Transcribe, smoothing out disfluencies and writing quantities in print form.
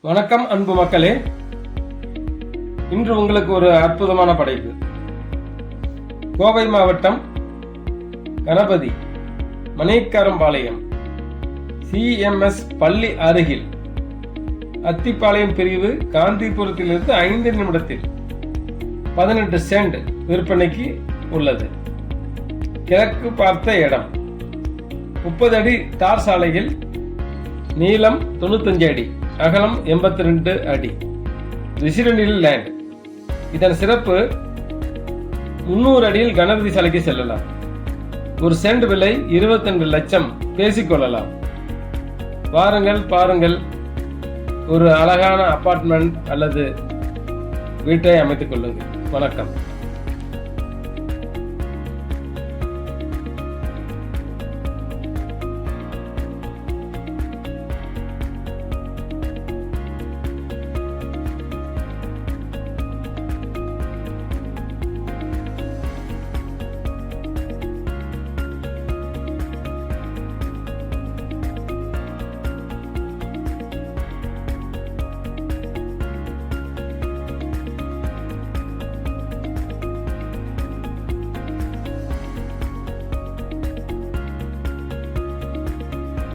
வணக்கம் அன்பு மக்களே, இன்று உங்களுக்கு ஒரு அற்புதமான படைப்பு. கோவை மாவட்டம் கணபதி மணிக்கரம்பாளையம் CMS பள்ளி அருகில் அத்திப்பாளையம் பிரிவு காந்திபுரத்திலிருந்து 5 நிமிடத்தில் 18 சென்ட் விற்பனைக்கு உள்ளது. கிழக்கு பார்த்த இடம், 30 அடி தார் சாலையில், நீளம் 95 அடி, அகலம் 82 அடி, ரெசிடென்ஷியல் லேண்ட். இதன் சிறப்பு 300 அடியில் கணபதி சாலைக்கு செல்லலாம். ஒரு சென்ட் விலை 22 லட்சம் பேசிக்கொள்ளலாம். வாருங்கள், பாருங்கள், ஒரு அழகான அபார்ட்மெண்ட் அல்லது வீட்டை அமைத்துக் கொள்ளுங்கள். வணக்கம்.